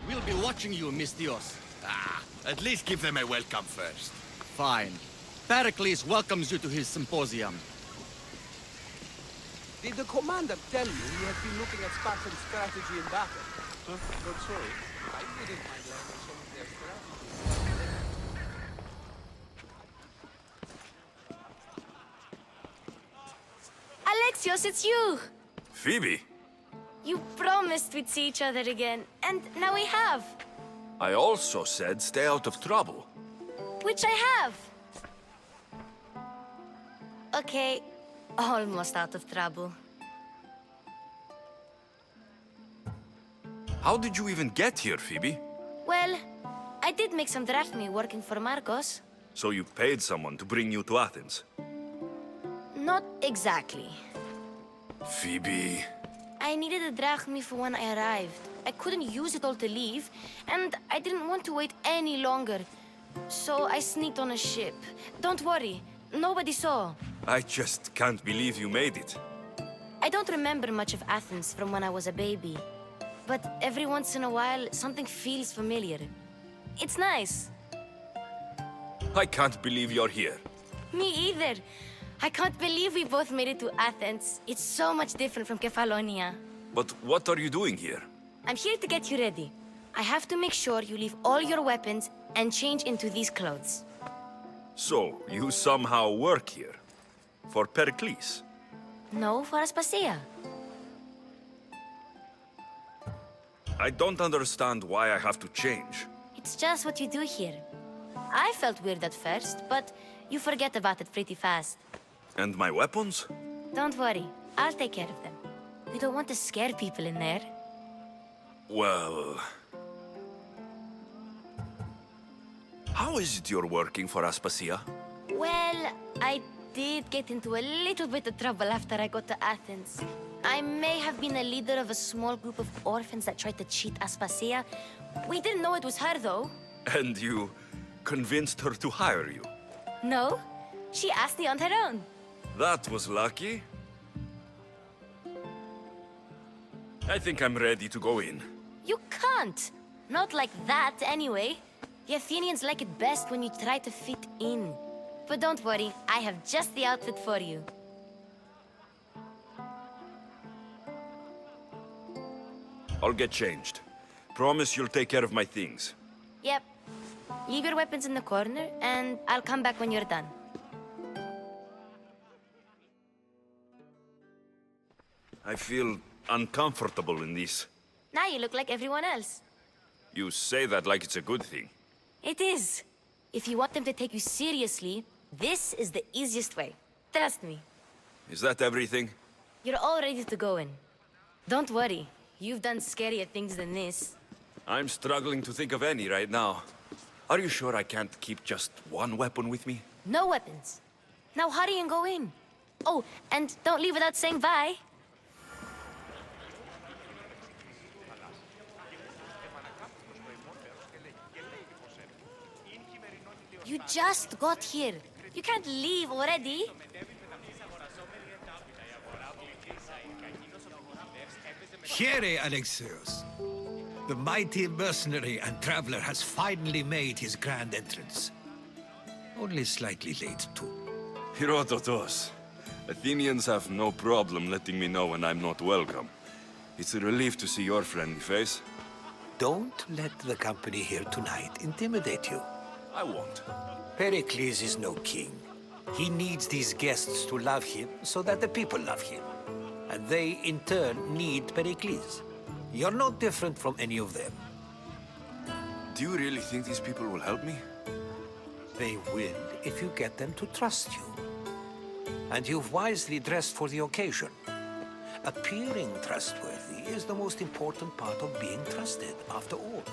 We'll be watching you, Misthios. At least give them a welcome first. Fine. Pericles welcomes you to his symposium. Did the commander tell you he has been looking at Spartan strategy in battle? Not so. I wouldn't mind learning some of their strategy. Alexios, it's you! Phoebe, You promised we'd see each other again, and now we have. I also said stay out of trouble. Which I have. Okay, almost out of trouble. How did you even get here, Phoebe? Well, I did make some drachmae working for Marcos. So you paid someone to bring you to Athens? Not exactly. Phoebe... I needed a drachmae for when I arrived. I couldn't use it all to leave, and I didn't want to wait any longer. So I sneaked on a ship. Don't worry, nobody saw. I just can't believe you made it. I don't remember much of Athens from when I was a baby. But every once in a while, something feels familiar. It's nice. I can't believe you're here. Me either. I can't believe we both made it to Athens. It's so much different from Kefalonia. But what are you doing here? I'm here to get you ready. I have to make sure you leave all your weapons and change into these clothes. So, you somehow work here? For Pericles? No, for Aspasia. I don't understand why I have to change. It's just what you do here. I felt weird at first, but you forget about it pretty fast. And my weapons? Don't worry, I'll take care of them. You don't want to scare people in there. Well... How is it you're working for Aspasia? Well, I did get into a little bit of trouble after I got to Athens. I may have been a leader of a small group of orphans that tried to cheat Aspasia. We didn't know it was her, though. And you convinced her to hire you? No, she asked me on her own. That was lucky. I think I'm ready to go in. You can't. Not like that, anyway. The Athenians like it best when you try to fit in. But don't worry, I have just the outfit for you. I'll get changed. Promise you'll take care of my things. Yep. Leave your weapons in the corner, and I'll come back when you're done. I feel uncomfortable in this. Now you look like everyone else. You say that like it's a good thing. It is. If you want them to take you seriously, this is the easiest way. Trust me. Is that everything? You're all ready to go in. Don't worry. You've done scarier things than this. I'm struggling to think of any right now. Are you sure I can't keep just one weapon with me? No weapons. Now hurry and go in. Oh, and don't leave without saying bye. You just got here. You can't leave already. Here, Alexios. The mighty mercenary and traveler has finally made his grand entrance. Only slightly late, too. Herodotos. Athenians have no problem letting me know when I'm not welcome. It's a relief to see your friendly face. Don't let the company here tonight intimidate you. I won't. Pericles is no king. He needs these guests to love him so that the people love him. And they, in turn, need Pericles. You're no different from any of them. Do you really think these people will help me? They will if you get them to trust you. And you've wisely dressed for the occasion. Appearing trustworthy is the most important part of being trusted, after all.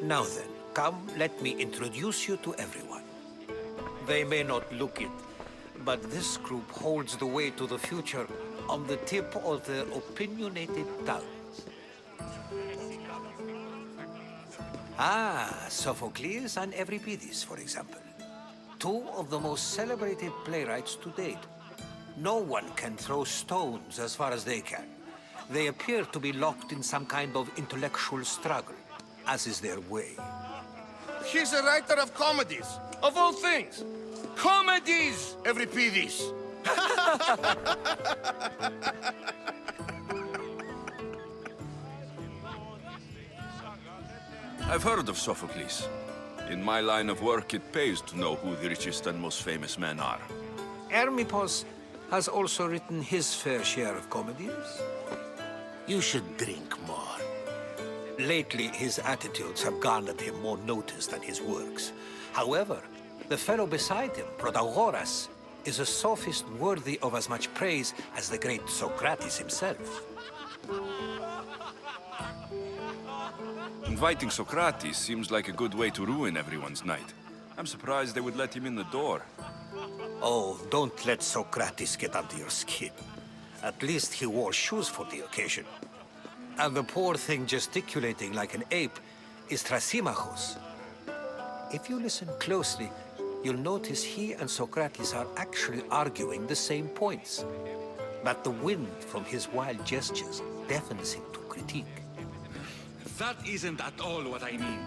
Now then, come, let me introduce you to everyone. They may not look it, but this group holds the way to the future on the tip of their opinionated tongues. Sophocles and Euripides, for example. Two of the most celebrated playwrights to date. No one can throw stones as far as they can. They appear to be locked in some kind of intellectual struggle, as is their way. He's a writer of comedies, of all things. Comedies, Euripides. I've heard of Sophocles. In my line of work, it pays to know who the richest and most famous men are. Hermippos has also written his fair share of comedies. You should drink more. Lately, his attitudes have garnered him more notice than his works. However, the fellow beside him, Protagoras, is a sophist worthy of as much praise as the great Socrates himself. Inviting Socrates seems like a good way to ruin everyone's night. I'm surprised they would let him in the door. Oh, don't let Socrates get under your skin. At least he wore shoes for the occasion. And the poor thing gesticulating like an ape is Thrasymachos. If you listen closely, you'll notice he and Socrates are actually arguing the same points. But the wind from his wild gestures deafens him to critique. That isn't at all what I mean.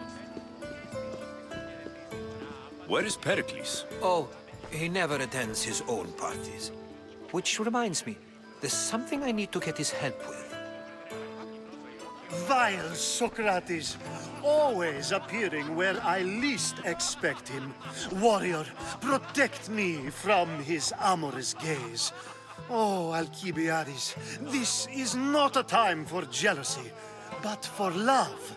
Where is Pericles? Oh, he never attends his own parties. Which reminds me, there's something I need to get his help with. Vile Socrates, always appearing where I least expect him. Warrior, protect me from his amorous gaze. Oh, Alcibiades, this is not a time for jealousy, but for love.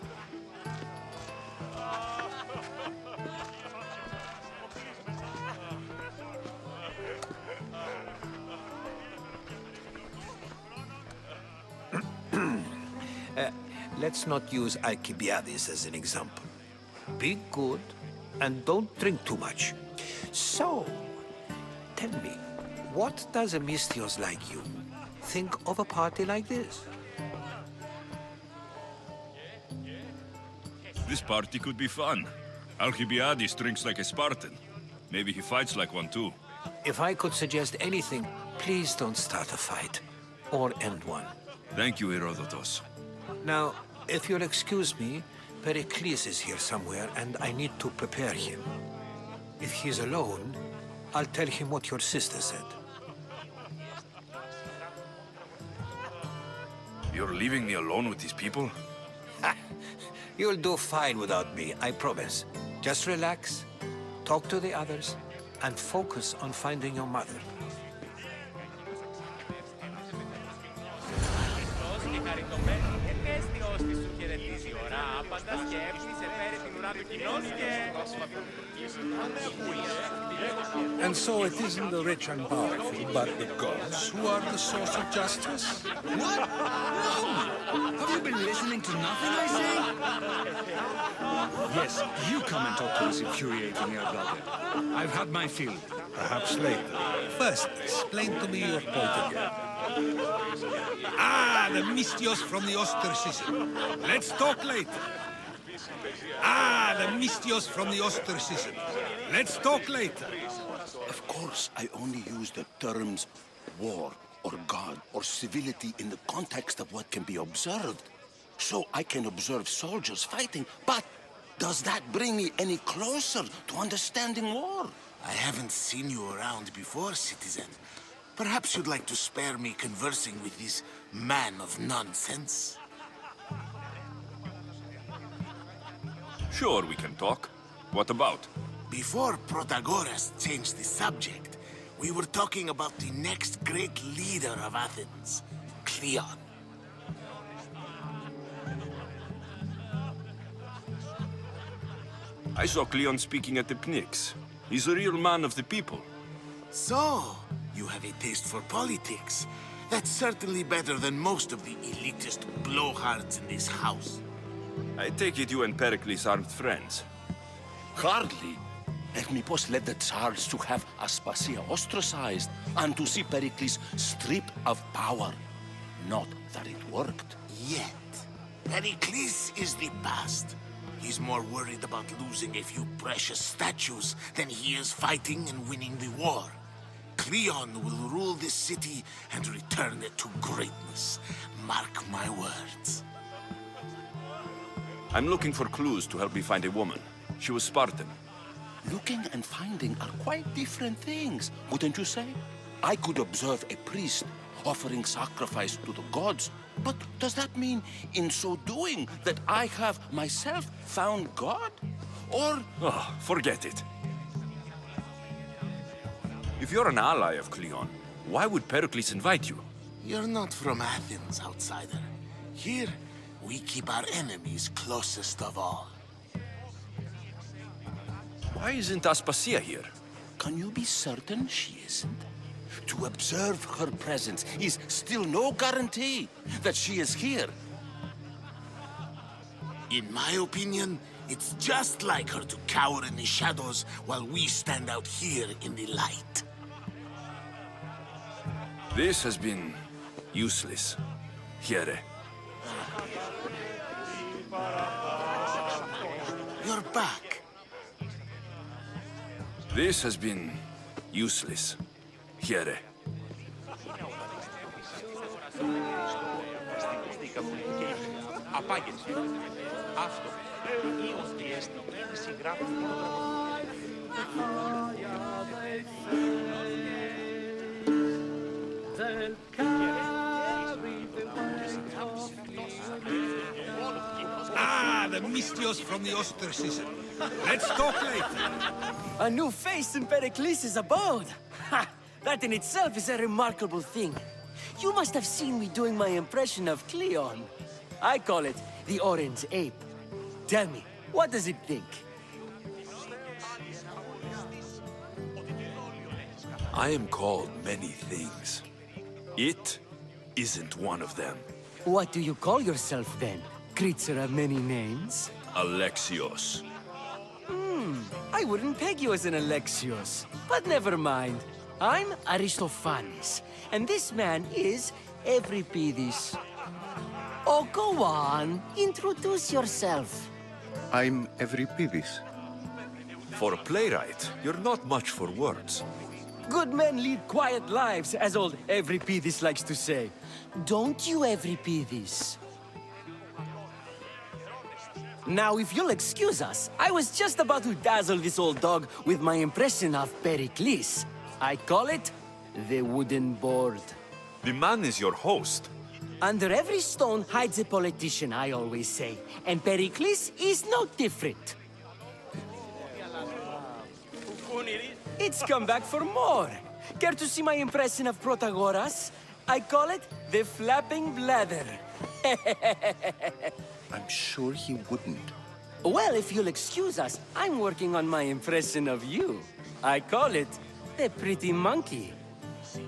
Let's not use Alcibiades as an example. Be good and don't drink too much. So, tell me, what does a Misthios like you think of a party like this? This party could be fun. Alcibiades drinks like a Spartan. Maybe he fights like one too. If I could suggest anything, please don't start a fight or end one. Thank you, Herodotus. Now, if you'll excuse me, Pericles is here somewhere and I need to prepare him. If he's alone, I'll tell him what your sister said. You're leaving me alone with these people? You'll do fine without me, I promise. Just relax, talk to the others, and focus on finding your mother. And so it isn't the rich and powerful, but the gods who are the source of justice? What? No! Have you been listening to nothing I say? Yes, you come and talk to us infuriating your brother. I've had my fill. Perhaps later. First, explain to me your point again. The Misthios from the ostracism. Let's talk later. The Misthios from the ostracism. Let's talk later. Of course, I only use the terms war or god or civility in the context of what can be observed. So I can observe soldiers fighting, but does that bring me any closer to understanding war? I haven't seen you around before, citizen. Perhaps you'd like to spare me conversing with this man of nonsense? Sure, we can talk. What about? Before Protagoras changed the subject, we were talking about the next great leader of Athens, Cleon. I saw Cleon speaking at the Pnyx. He's a real man of the people. So, you have a taste for politics. That's certainly better than most of the elitist blowhards in this house. I take it you and Pericles aren't friends. Hardly. Hermippos led the Tsars to have Aspasia ostracized and to see Pericles stripped of power. Not that it worked. Yet, Pericles is the past. He's more worried about losing a few precious statues than he is fighting and winning the war. Cleon will rule this city and return it to greatness. Mark my words. I'm looking for clues to help me find a woman. She was Spartan. Looking and finding are quite different things, wouldn't you say? I could observe a priest offering sacrifice to the gods, but does that mean, in so doing, that I have myself found God? Or... Oh, forget it. If you're an ally of Cleon, why would Pericles invite you? You're not from Athens, outsider. Here, we keep our enemies closest of all. Why isn't Aspasia here? Can you be certain she isn't? To observe her presence is still no guarantee that she is here. In my opinion, it's just like her to cower in the shadows while we stand out here in the light. This has been useless. Here. You're back. This has been useless. Here. Ah, the Mystios from the ostracism. Let's talk later. A new face in Pericles' abode. Ha! That in itself is a remarkable thing. You must have seen me doing my impression of Cleon. I call it the Orange Ape. Tell me, what does it think? I am called many things. It isn't one of them. What do you call yourself then? Creature of many names? Alexios. I wouldn't peg you as an Alexios, but never mind. I'm Aristophanes, and this man is Euripides. Oh, go on. Introduce yourself. I'm Euripides. For a playwright, you're not much for words. Good men lead quiet lives, as old Euripides likes to say. Don't you, Euripides? Now, if you'll excuse us, I was just about to dazzle this old dog with my impression of Pericles. I call it the wooden board. The man is your host. Under every stone hides a politician, I always say. And Pericles is no different. It's come back for more. Care to see my impression of Protagoras? I call it the flapping bladder. I'm sure he wouldn't. Well, if you'll excuse us, I'm working on my impression of you. I call it the pretty monkey. Thank you for your help, my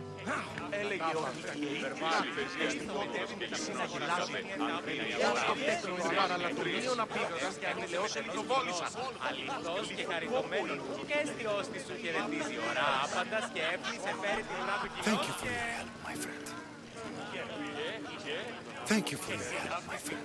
friend. Thank you for your help, my friend.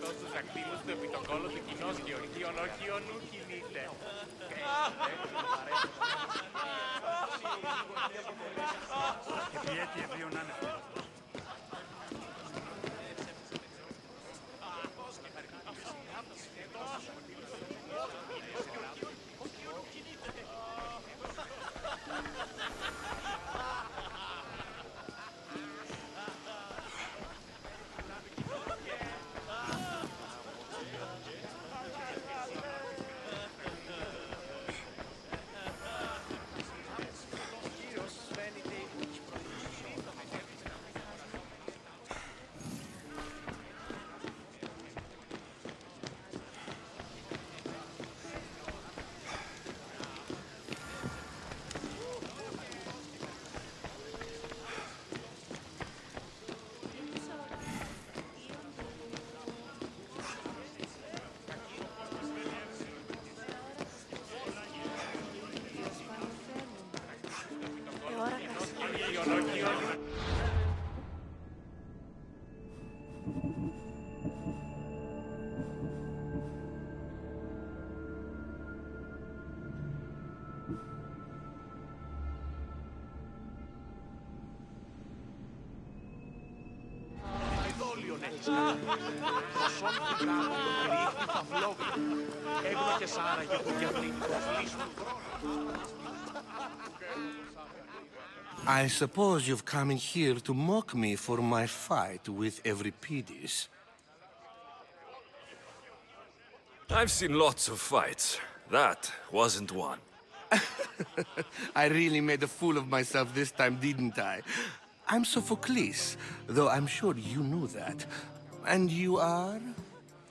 I suppose you've come in here to mock me for my fight with Euripides. I've seen lots of fights. That wasn't one. I really made a fool of myself this time, didn't I? I'm Sophocles, though I'm sure you knew that. And you are?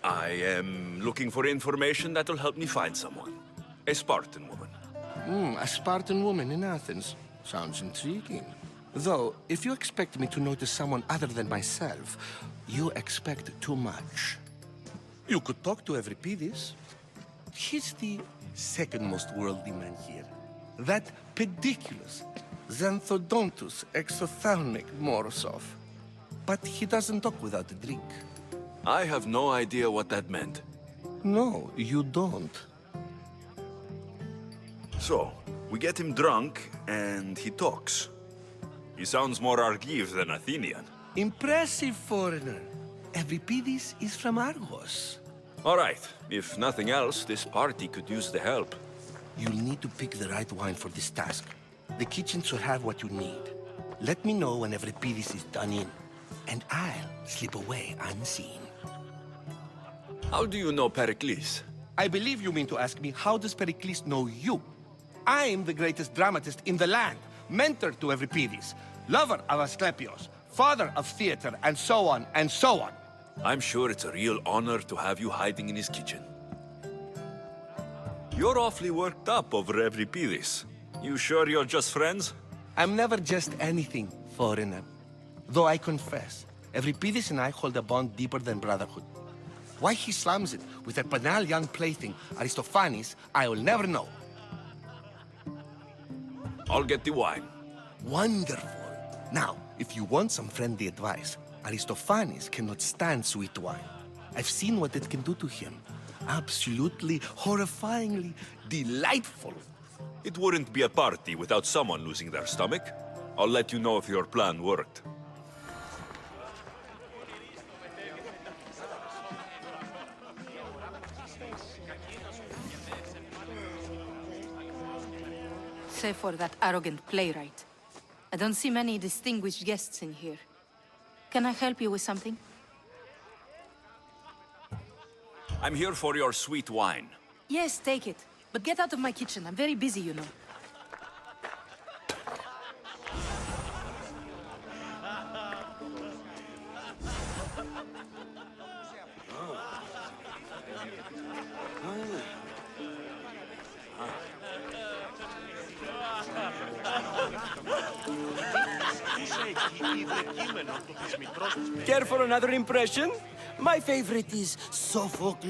I am looking for information that'll help me find someone. A Spartan woman. A Spartan woman in Athens. Sounds intriguing. Though, if you expect me to notice someone other than myself, you expect too much. You could talk to Euripides. He's the second most worldly man here. That pediculous, Xanthodontus exophthalmic Morosov. But he doesn't talk without a drink. I have no idea what that meant. No, you don't. So, we get him drunk, and he talks. He sounds more Argive than Athenian. Impressive, foreigner. Euripides is from Argos. All right, if nothing else, this party could use the help. You'll need to pick the right wine for this task. The kitchen should have what you need. Let me know when Euripides is done in, and I'll slip away unseen. How do you know Pericles? I believe you mean to ask me, how does Pericles know you? I'm the greatest dramatist in the land, mentor to Euripides, lover of Asclepios, father of theater, and so on, and so on. I'm sure it's a real honor to have you hiding in his kitchen. You're awfully worked up over Euripides. You sure you're just friends? I'm never just anything, foreigner. Though I confess, Euripides and I hold a bond deeper than brotherhood. Why he slams it with a banal young plaything, Aristophanes, I will never know. I'll get the wine. Wonderful. Now, if you want some friendly advice, Aristophanes cannot stand sweet wine. I've seen what it can do to him. Absolutely, horrifyingly delightful. It wouldn't be a party without someone losing their stomach. I'll let you know if your plan worked. Save for that arrogant playwright. I don't see many distinguished guests in here. Can I help you with something? I'm here for your sweet wine. Yes, take it. But get out of my kitchen. I'm very busy, you know. Care for another impression? My favorite is Sophocles.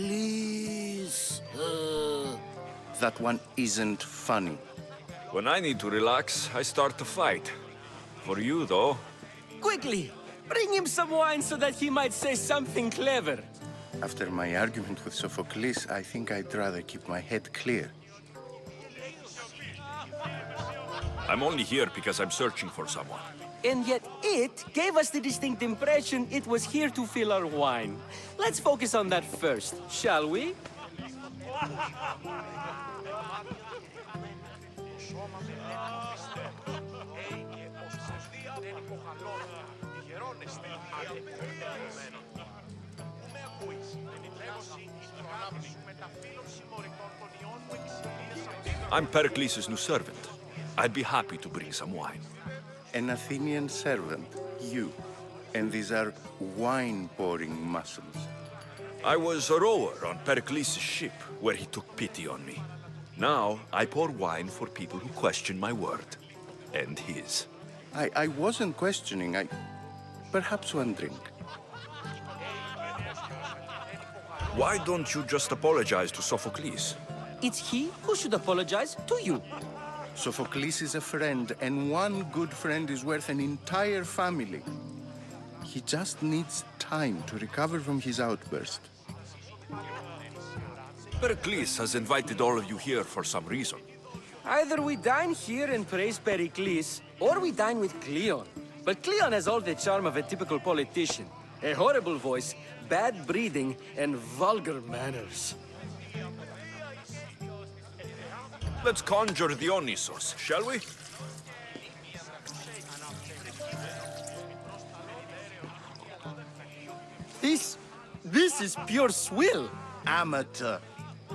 That one isn't funny. When I need to relax, I start to fight. For you, though. Quickly, bring him some wine so that he might say something clever. After my argument with Sophocles, I think I'd rather keep my head clear. I'm only here because I'm searching for someone. And yet it gave us the distinct impression it was here to fill our wine. Let's focus on that first, shall we? I'm Pericles' new servant. I'd be happy to bring some wine. An Athenian servant, you. And these are wine-pouring muscles. I was a rower on Pericles' ship, where he took pity on me. Now, I pour wine for people who question my word. And his. I wasn't questioning. Perhaps one drink. Why don't you just apologize to Sophocles? It's he who should apologize to you. Sophocles is a friend, and one good friend is worth an entire family. He just needs time to recover from his outburst. Pericles has invited all of you here for some reason. Either we dine here and praise Pericles, or we dine with Cleon. But Cleon has all the charm of a typical politician. A horrible voice, bad breeding, and vulgar manners. Let's conjure Dionysos, shall we? This is pure swill. Amateur.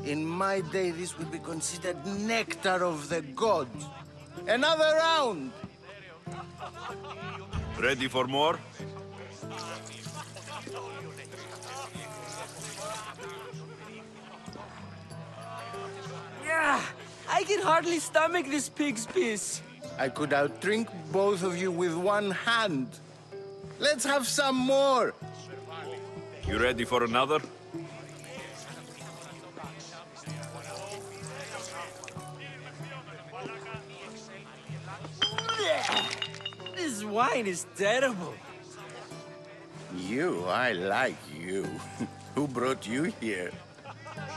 In my day, this would be considered nectar of the gods. Another round! Ready for more? Yeah, I can hardly stomach this pig's piss. I could outdrink both of you with one hand. Let's have some more! You ready for another? This wine is terrible. I like you. Who brought you here?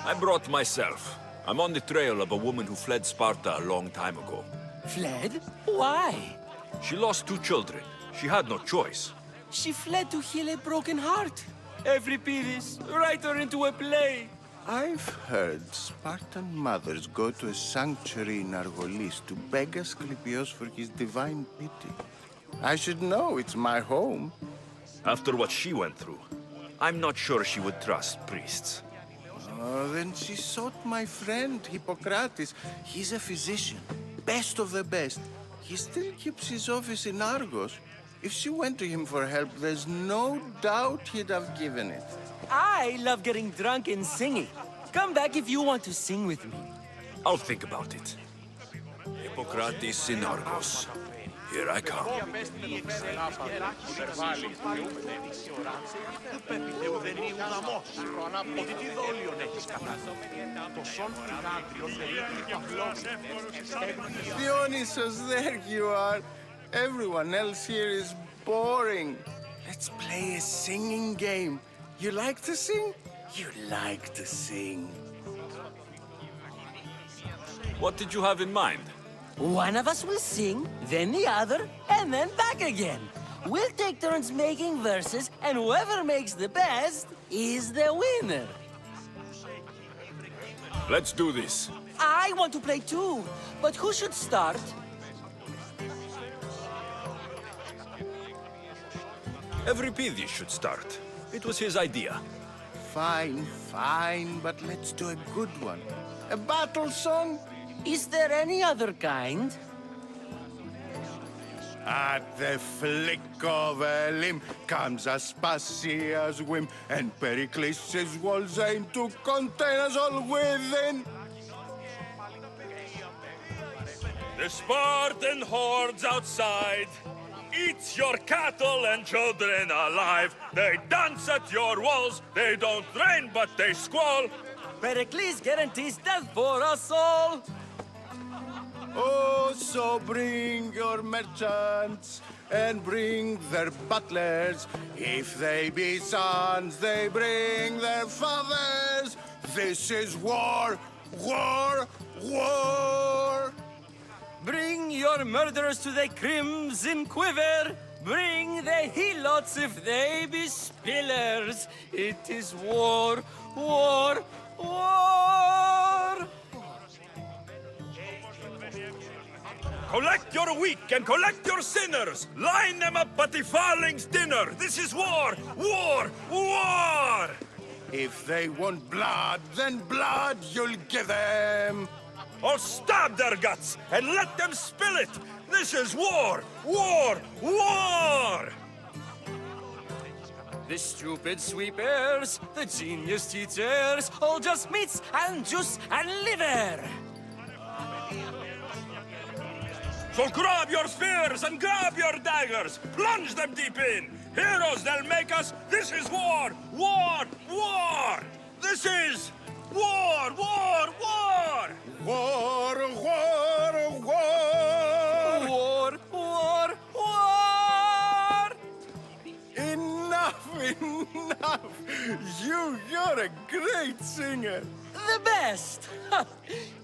I brought myself. I'm on the trail of a woman who fled Sparta a long time ago. Fled? Why? She lost 2 children. She had no choice. She fled to heal a broken heart. Euripides, write her into a play. I've heard Spartan mothers go to a sanctuary in Argolis to beg Asclepios for his divine pity. I should know, it's my home. After what she went through, I'm not sure she would trust priests. Oh, then she sought my friend, Hippocrates. He's a physician, best of the best. He still keeps his office in Argos. If she went to him for help, there's no doubt he'd have given it. I love getting drunk and singing. Come back if you want to sing with me. I'll think about it. Hippocrates in Argos. Here I come. Dionysos, there you are. Everyone else here is boring. Let's play a singing game. You like to sing? You like to sing. What did you have in mind? One of us will sing, then the other, and then back again. We'll take turns making verses, and whoever makes the best is the winner. Let's do this. I want to play too, but who should start? Euripides should start. It was his idea. Fine, but let's do a good one. A battle song? Is there any other kind? At the flick of a limb comes Aspasia's whim, and Pericles' walls aim to contain us all within. The Spartan hordes outside eat your cattle and children alive. They dance at your walls. They don't rain, but they squall. Pericles guarantees death for us all. Oh, so bring your merchants and bring their butlers. If they be sons, they bring their fathers. This is war, war, war. Bring your murderers to the crimson quiver. Bring the helots if they be spillers. It is war, war, war. Collect your weak and collect your sinners. Line them up at the Farling's dinner. This is war, war, war. If they want blood, then blood you'll give them. Or stab their guts and let them spill it. This is war, war, war. The stupid sweepers, the genius teachers, all just meats and juice and liver. So grab your spears and grab your daggers. Plunge them deep in. Heroes they'll make us. This is war, war, war. This is war, war, war. War, war, war. War, war, war. Enough, enough. You're a great singer. The best.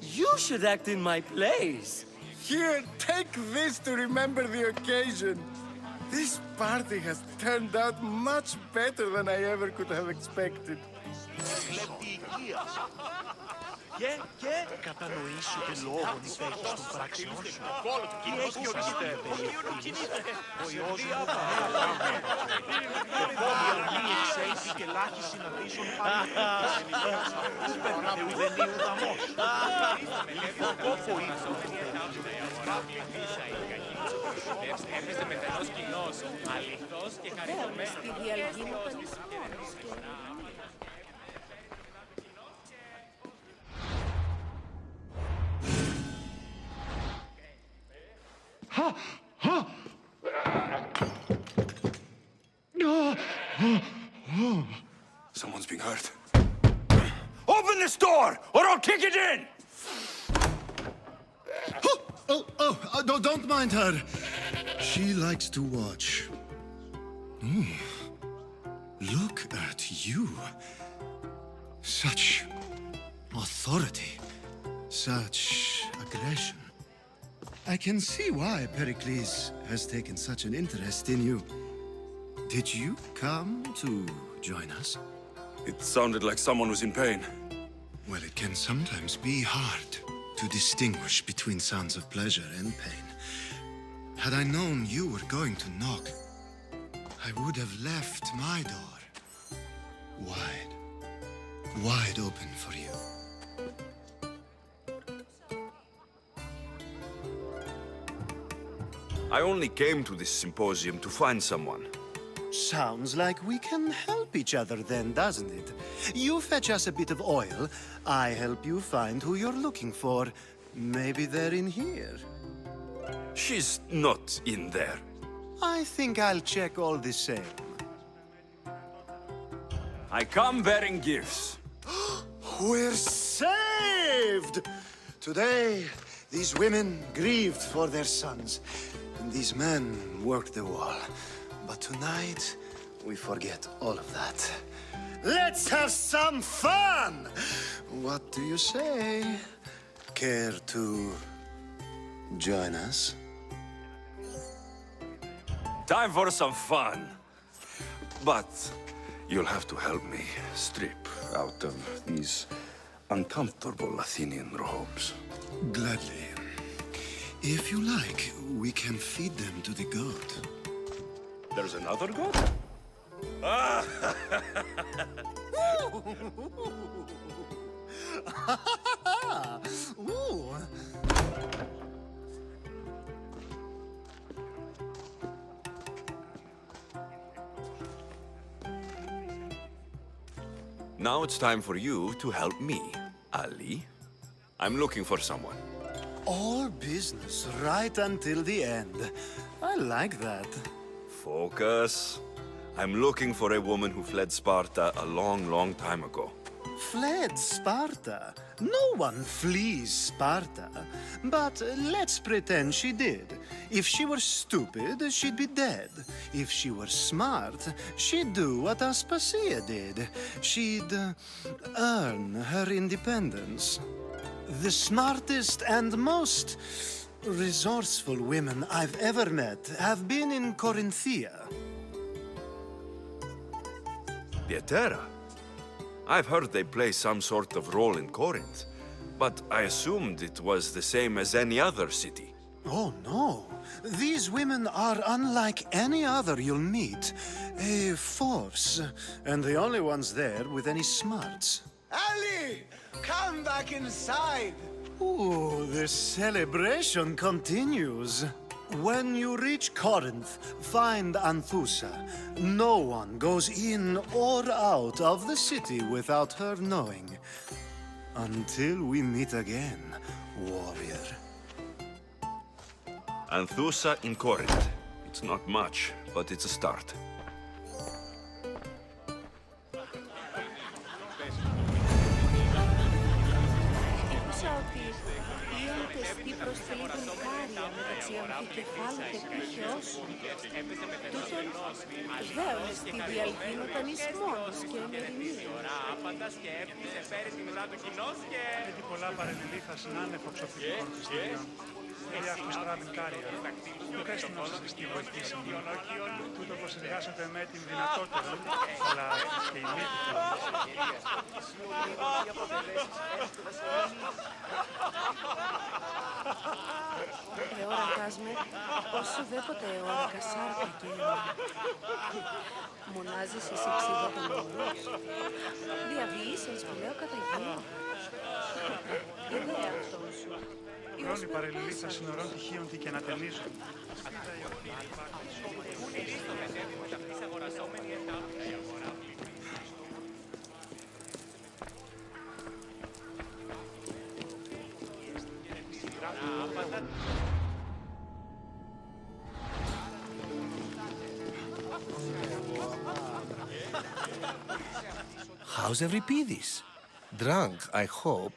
You should act in my plays. Here, take this to remember the occasion. This party has turned out much better than I ever could have expected. Και κατανοήσω και λόγων υπέχεις των πράξεων σου. Τι έχεις αναφέρει ο Υιός μου το πόδι αρμή εξέλθει και λάχι συναντήσεων πάλι. Περνά ουδενή ουδαμός. Το κόπο ήρθαν του Έπεσε μετανός κοινός, αληθώς και χαριτωμένος. Στη διαλγή μου των ισμών. Someone's being hurt. Open this door, or I'll kick it in! Don't mind her. She likes to watch. Look at you. Such authority. Such aggression. I can see why Pericles has taken such an interest in you. Did you come to join us? It sounded like someone was in pain. Well, it can sometimes be hard to distinguish between sounds of pleasure and pain. Had I known you were going to knock, I would have left my door wide open for you. I only came to this symposium to find someone. Sounds like we can help each other then, doesn't it? You fetch us a bit of oil, I help you find who you're looking for. Maybe they're in here. She's not in there. I think I'll check all the same. I come bearing gifts. We're saved! Today, these women grieved for their sons, and these men worked the wall. But tonight, we forget all of that. Let's have some fun! What do you say? Care to join us? Time for some fun. But you'll have to help me strip out of these uncomfortable Athenian robes. Gladly. If you like, we can feed them to the god. There's another god? Ooh. Now it's time for you to help me, Ali. I'm looking for someone. All business right until the end. I like that. Focus. I'm looking for a woman who fled Sparta a long, long time ago. Fled Sparta? No one flees Sparta. But let's pretend she did. If she were stupid, she'd be dead. If she were smart, she'd do what Aspasia did. She'd earn her independence. The smartest and most resourceful women I've ever met have been in Corinthia. Pietera? I've heard they play some sort of role in Corinth, but I assumed it was the same as any other city. Oh, no. These women are unlike any other you'll meet. A force, and the only ones there with any smarts. Ali! Come back inside! Ooh, the celebration continues. When you reach Corinth, find Anthusa. No one goes in or out of the city without her knowing. Until we meet again, warrior. Anthusa in Corinth. It's not much, but it's a start. μεταξύ αμφικεφάλου και πύχεως. Τούτον δέον στη διαλγίνονταν εις μόνος και εμερινή. Γιατί πολλά παρενελήθασαν άνευ οξοφυλικών χριστιανών. Πες του να σας τη βοηθήσει. Τούτο πως συνεργάζονται με την δυνατότητα, αλλά και η μύτη του. Εώρακας με, όσο δέποτε εώρακα σάρκα και μονάζεις εσύ ξύδα των μόνος. Διαβίησες που λέω κατά γη. Είναι αυτό σου. Χρόνοι παρελιλίτσα συνορών τυχείων τι και να τελείζουν. How's Euripides? Drunk, I hope.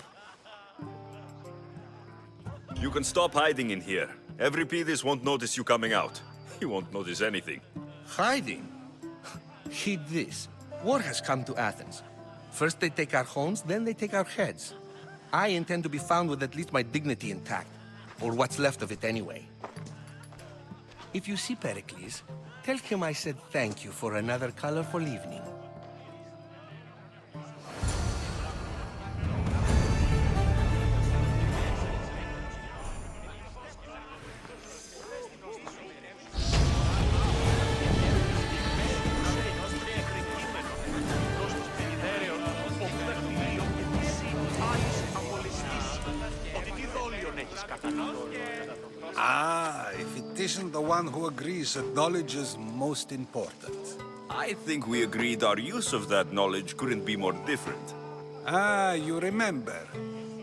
You can stop hiding in here. Euripides won't notice you coming out. He won't notice anything. Hiding? Heed this. War has come to Athens. First they take our homes, then they take our heads. I intend to be found with at least my dignity intact. Or what's left of it anyway. If you see Pericles, tell him I said thank you for another colorful evening. Ah, if it isn't the one who agrees that knowledge is most important. I think we agreed our use of that knowledge couldn't be more different. Ah, you remember.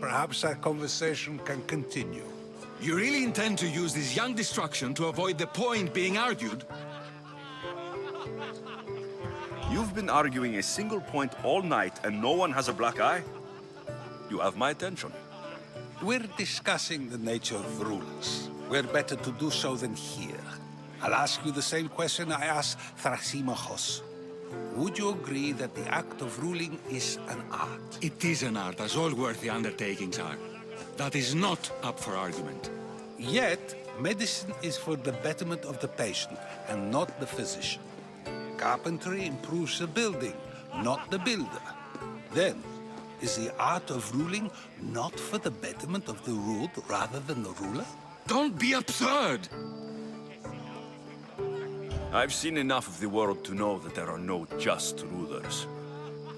Perhaps our conversation can continue. You really intend to use this young destruction to avoid the point being argued? You've been arguing a single point all night and no one has a black eye? You have my attention. We're discussing the nature of rulers. Where better to do so than here? I'll ask you the same question I asked Thrasymachos. Would you agree that the act of ruling is an art? It is an art, as all worthy undertakings are. That is not up for argument. Yet, medicine is for the betterment of the patient and not the physician. Carpentry improves the building, not the builder. Then, is the art of ruling not for the betterment of the ruled rather than the ruler? Don't be absurd! I've seen enough of the world to know that there are no just rulers.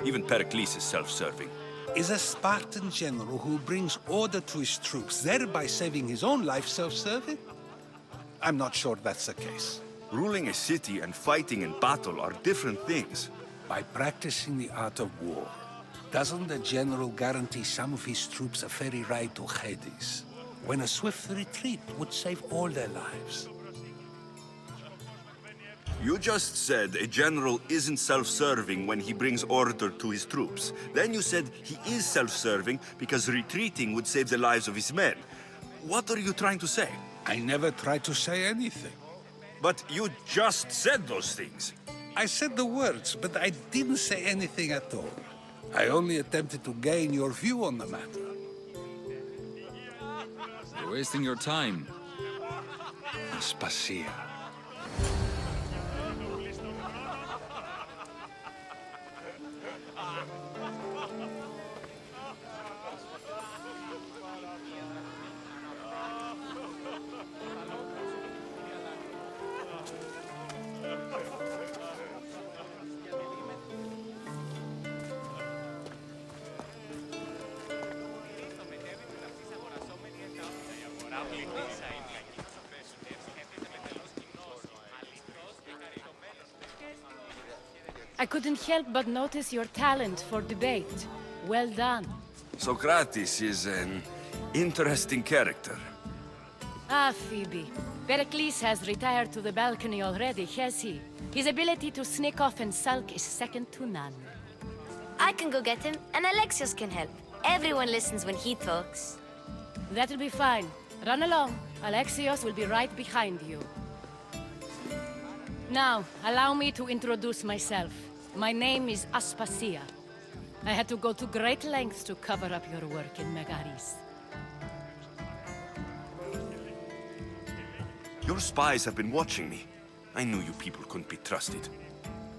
Even Pericles is self-serving. Is a Spartan general who brings order to his troops, thereby saving his own life, self-serving? I'm not sure that's the case. Ruling a city and fighting in battle are different things. By practicing the art of war, doesn't the general guarantee some of his troops a ferry ride to Hades, when a swift retreat would save all their lives? You just said a general isn't self-serving when he brings order to his troops. Then you said he is self-serving because retreating would save the lives of his men. What are you trying to say? I never tried to say anything. But you just said those things. I said the words, but I didn't say anything at all. I only attempted to gain your view on the matter. You're wasting your time. Aspasia. I couldn't help but notice your talent for debate. Well done. Socrates is an interesting character. Ah, Phoebe. Pericles has retired to the balcony already, has he? His ability to sneak off and sulk is second to none. I can go get him, and Alexios can help. Everyone listens when he talks. That'll be fine. Run along. Alexios will be right behind you. Now, allow me to introduce myself. My name is Aspasia. I had to go to great lengths to cover up your work in Megaris. Your spies have been watching me. I knew you people couldn't be trusted.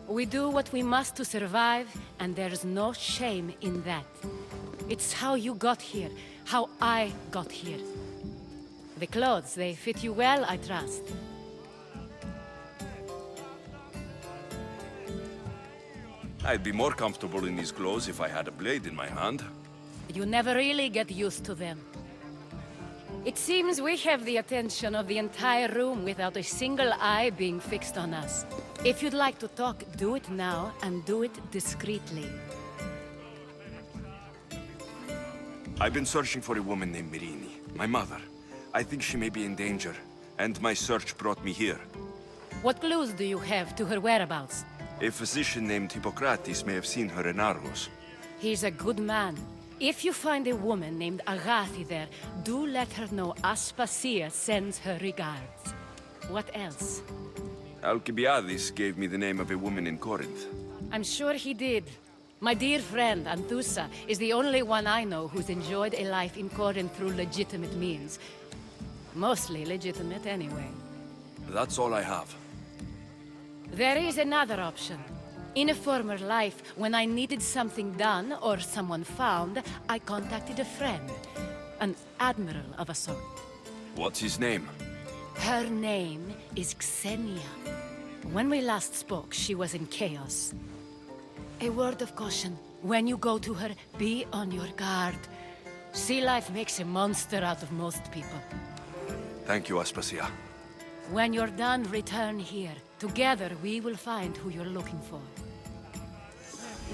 We do what we must to survive, and there's no shame in that. It's how you got here, how I got here. The clothes, they fit you well, I trust. I'd be more comfortable in these clothes if I had a blade in my hand. You never really get used to them. It seems we have the attention of the entire room without a single eye being fixed on us. If you'd like to talk, do it now, and do it discreetly. I've been searching for a woman named Mirini, my mother. I think she may be in danger, and my search brought me here. What clues do you have to her whereabouts? A physician named Hippocrates may have seen her in Argos. He's a good man. If you find a woman named Agathi there, do let her know Aspasia sends her regards. What else? Alcibiades gave me the name of a woman in Corinth. I'm sure he did. My dear friend, Anthusa, is the only one I know who's enjoyed a life in Corinth through legitimate means. Mostly legitimate, anyway. That's all I have. There is another option. In a former life, when I needed something done or someone found, I contacted a friend. An admiral of a sort. What's his name? Her name is Xenia. When we last spoke, she was in chaos. A word of caution. When you go to her, be on your guard. Sea life makes a monster out of most people. Thank you, Aspasia. When you're done, return here. Together, we will find who you're looking for.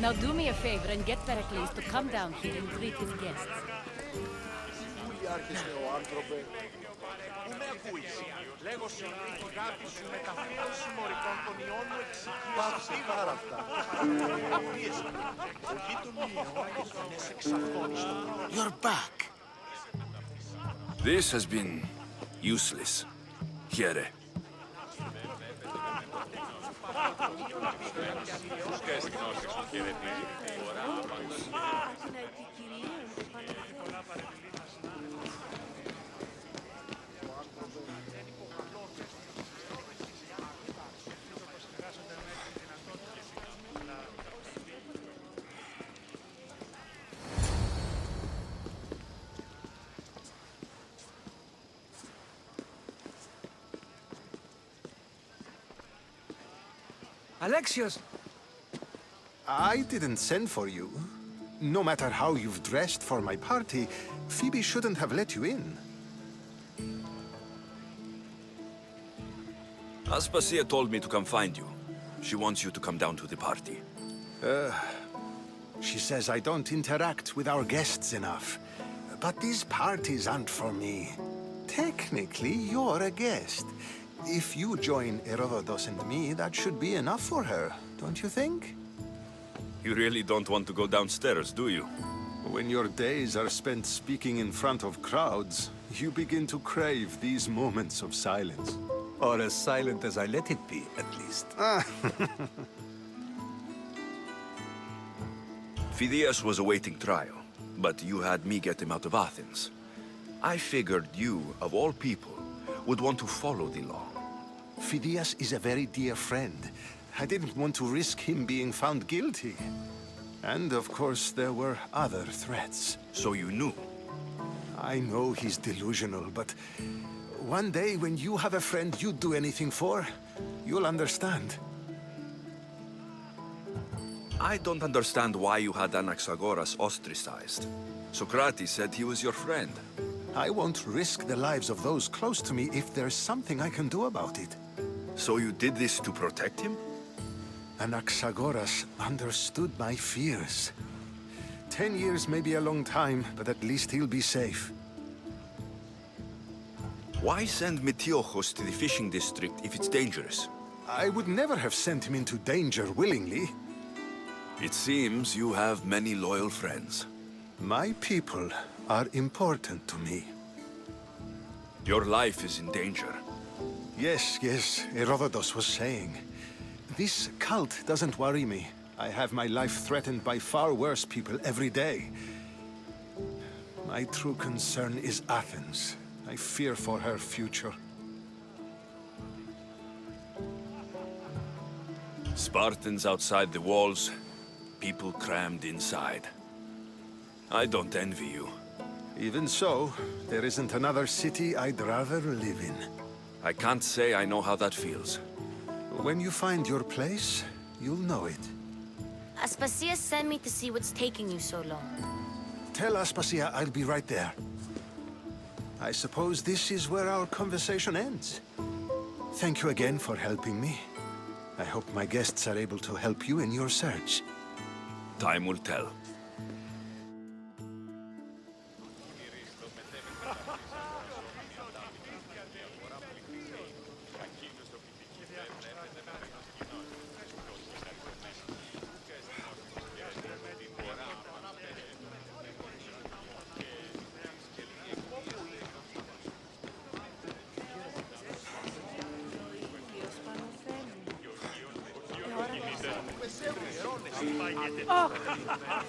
Now do me a favor and get Pericles to come down here and greet his guests. Πού με ακούεις? Λέγω σε την αγάπη σου μεταφέρωση μορικών των ιών μου εξηγείς πάρα αυτά. Ο γείτονιός είναι εξαφόνιστο. You're back. This has been useless. Here. Alexios! I didn't send for you. No matter how you've dressed for my party, Phoebe shouldn't have let you in. Aspasia told me to come find you. She wants you to come down to the party. She says I don't interact with our guests enough. But these parties aren't for me. Technically, you're a guest. If you join Herodotus and me, that should be enough for her, don't you think? You really don't want to go downstairs, do you? When your days are spent speaking in front of crowds, you begin to crave these moments of silence. Or as silent as I let it be, at least. Phidias was awaiting trial, but you had me get him out of Athens. I figured you, of all people, would want to follow the law. Phidias is a very dear friend. I didn't want to risk him being found guilty. And of course, there were other threats. So you knew? I know he's delusional, but one day when you have a friend you'd do anything for, you'll understand. I don't understand why you had Anaxagoras ostracized. Socrates said he was your friend. I won't risk the lives of those close to me if there's something I can do about it. So you did this to protect him? Anaxagoras understood my fears. 10 years may be a long time, but at least he'll be safe. Why send Metiochos to the fishing district if it's dangerous? I would never have sent him into danger willingly. It seems you have many loyal friends. My people are important to me. Your life is in danger. Yes, Herodotus was saying. This cult doesn't worry me. I have my life threatened by far worse people every day. My true concern is Athens. I fear for her future. Spartans outside the walls, people crammed inside. I don't envy you. Even so, there isn't another city I'd rather live in. I can't say I know how that feels. When you find your place, you'll know it. Aspasia sent me to see what's taking you so long. Tell Aspasia I'll be right there. I suppose this is where our conversation ends. Thank you again for helping me. I hope my guests are able to help you in your search. Time will tell.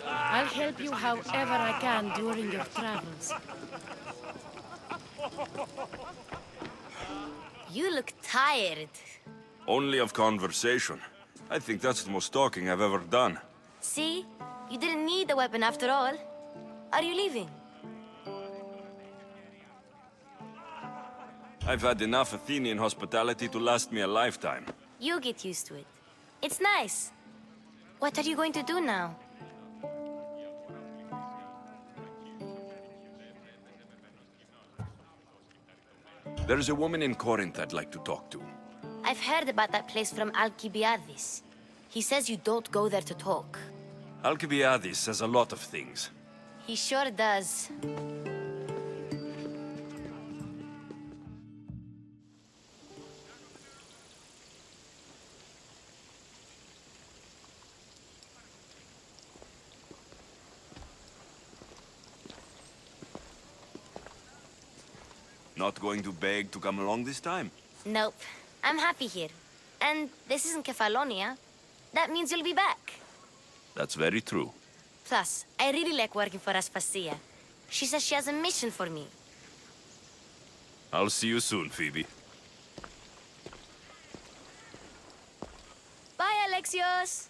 I'll help you however I can during your travels. You look tired. Only of conversation. I think that's the most talking I've ever done. See? You didn't need the weapon after all. Are you leaving? I've had enough Athenian hospitality to last me a lifetime. You get used to it. It's nice. What are you going to do now? There's a woman in Corinth I'd like to talk to. I've heard about that place from Alcibiades. He says you don't go there to talk. Alcibiades says a lot of things. He sure does. Not going to beg to come along this time? Nope. I'm happy here. And this isn't Kefalonia. That means you'll be back. That's very true. Plus, I really like working for Aspasia. She says she has a mission for me. I'll see you soon, Phoebe. Bye, Alexios!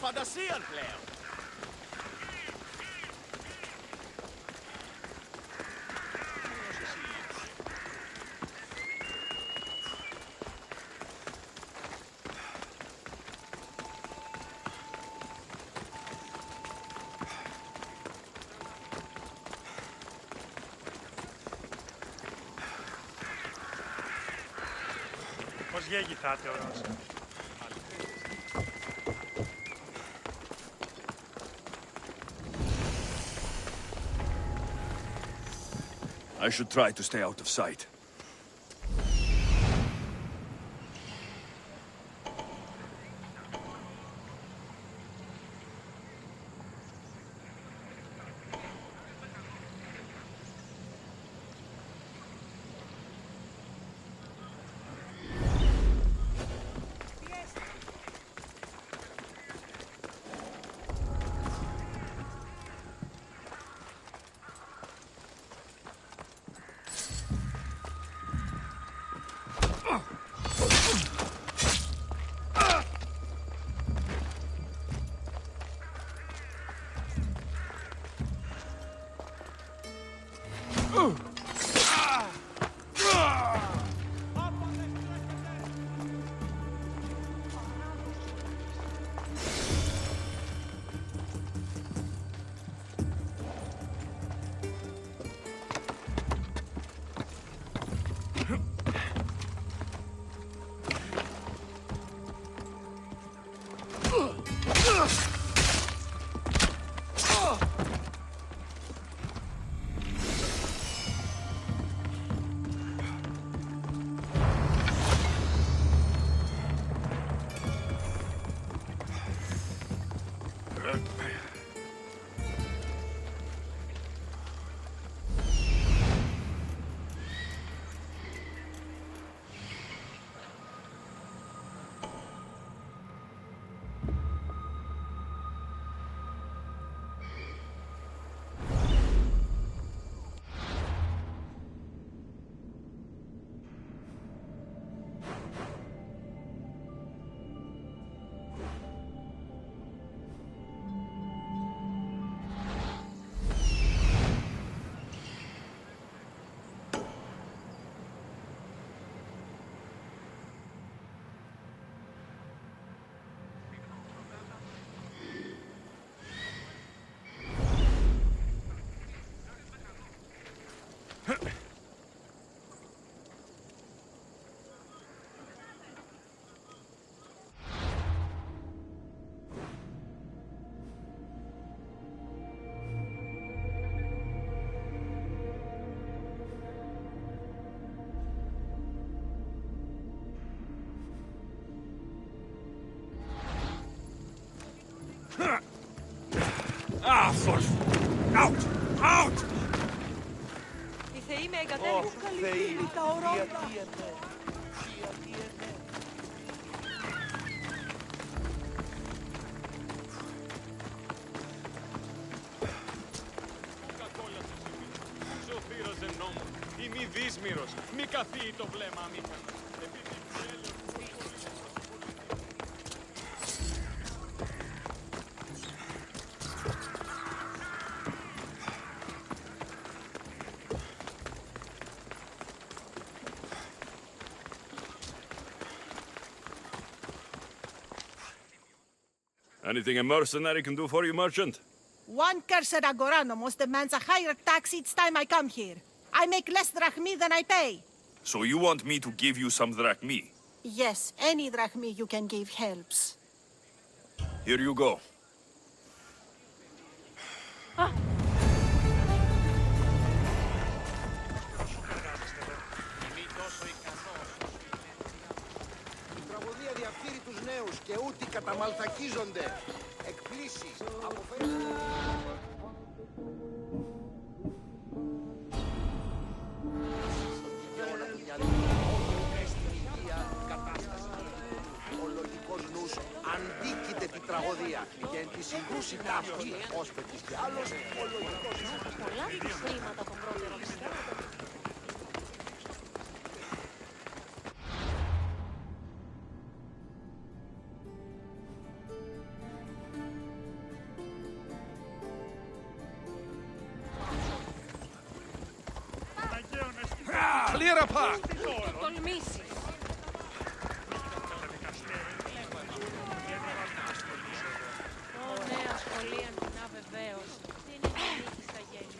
Φαντασίαν πλέον. Όμως γέγηθάτε ορός. I should try to stay out of sight. Ah, out! Out! Οι θεοί με εγκατέλειψαν. Τα ορόντα. Σοφύρος εν νόμο, ή μη δύσμυρος, μη καθίει το βλέμμα αμήχανα. Anything a mercenary can do for you, merchant? One cursed agoranomos demands a higher tax each time I come here. I make less drachmi than I pay. So you want me to give you some drachmi? Yes, any drachmi you can give helps. Here you go. Η τραγωδία διαφθείρει τους νέους και ούτι καταμαλθακίζονται. Εκπλήσεις, αποφέρουν... Ο λογικός νους αντίκειται την τραγωδία και εν τη συγκρούση ταύτος, ως πετύχει κι άλλος, ο λογικός νους... Πολλά χρήματα τον πρώτερο. Clear apart! Το τολμήσει. Νέα σχολή αντινά βεβαίως. Τι είναι η νίκη στα γέννη.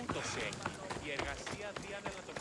Ούτως έχει. Η εργασία διάνελα το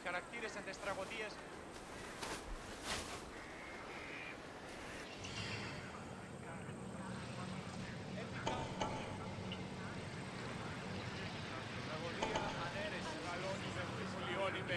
χαρακτήρες εν τες τραγωδίες. Τραγωδία ανέρεση, γαλόνι με πολιόνι με.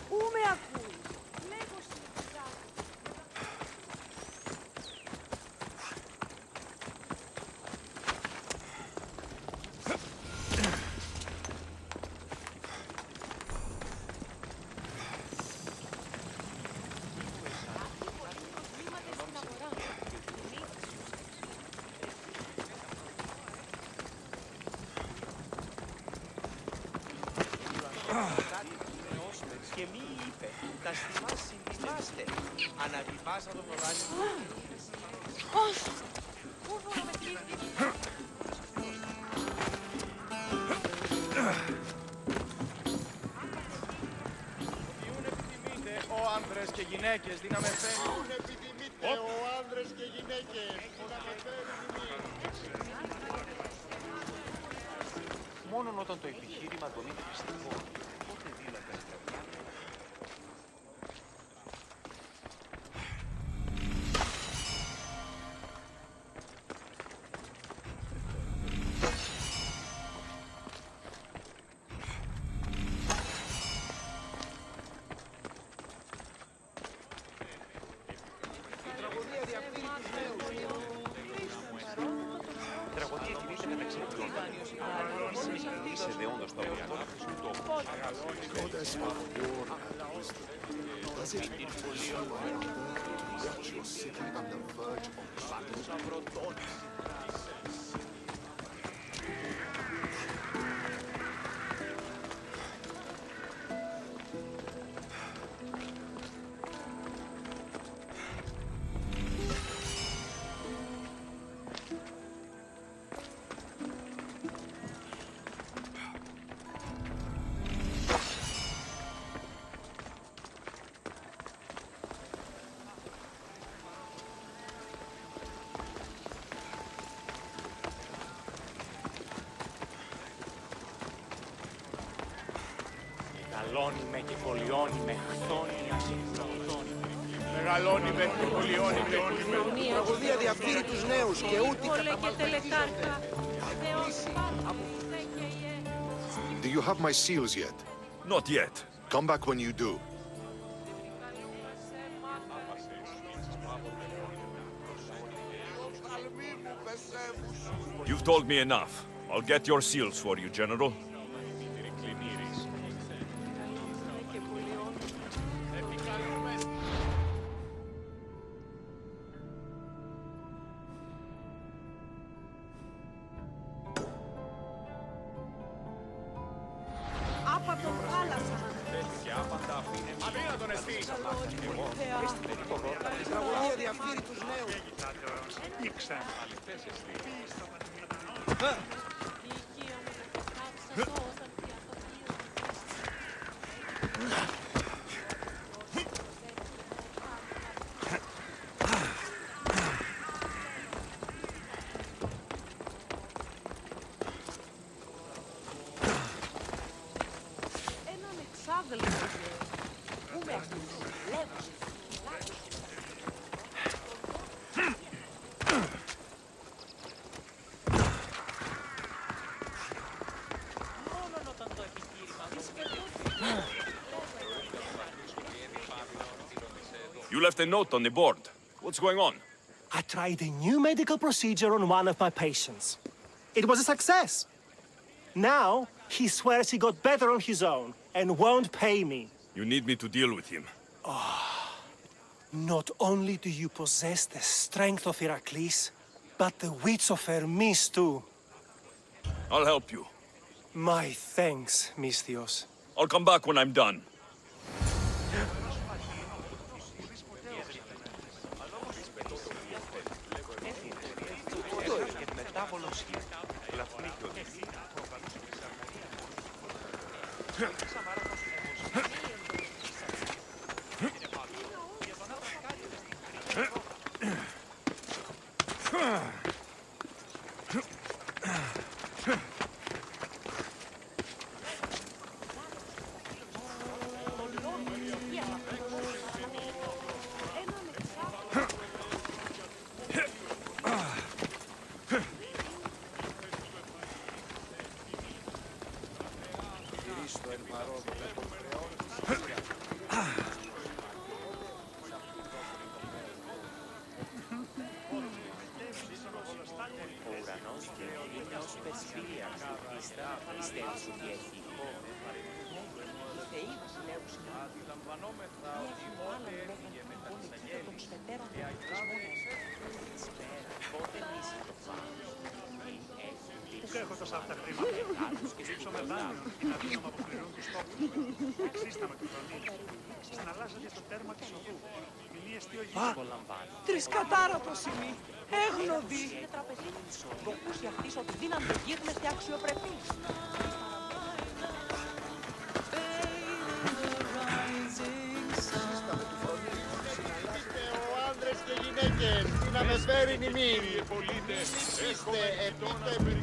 Πού με ακούς? Λέγω συνεχικά. Και μη είπε, τα στιμάς συντιμάστε. Αναβιβάσα τον ουράνιο. Πού μπορώ με κλείνει? Ποιούν επιθυμείτε, ο άνδρες και γυναίκες, δύναμε φέρει. Ποιούν επιθυμείτε, ο άνδρες και γυναίκες, δύναμε φέρει. Μόνον όταν το επιχείρημα τον είναι πιστικό, τότε δίλατα η τραγουδιά. Η τραγωδία διαφύρει τους νέους. Η τραγωδία κινείται μεταξύ των είσαι δεόντως το αγωγικό να μεγαλώνει με και κολλιώνει με χτώνει ασυγκροτώνει. Μεγαλώνει με και κολλιώνει με. Η τραγωδία διαφύρει τους νέους και ούτε Do you have my seals yet? Not yet. Come back when you do. You've told me enough. I'll get your seals for you, General. Άπατο θάλασσα. Και άπαντα αφήνε αδύνατον εστί. Η τραγωδία διαφύρει τους νέους. Έναν εξάγλιο. Πού με λέγω. You left a note on the board. What's going on? I tried a new medical procedure on one of my patients. It was a success. Now, he swears he got better on his own and won't pay me. You need me to deal with him. Not only do you possess the strength of Heracles, but the wits of Hermes too. I'll help you. My thanks, Misthios. I'll come back when I'm done. Πού έχω τόσα αυτά χρήματα. Ζήψω με δάνειο και να δίνω να αποπληρώνουν τους στόχους. Ξύστα με τη φρονή. Συναλλάσσατε στο τέρμα της οδού. Μιλή εστιογή. Τρισκατάρατος ημί. Έγνοδη. Δοκούς για αυτής ότι δίναν γύρνες και αξιοπρεπείς. Και γυναίκες, τι να με φέρει νημί. Είστε επίτευοι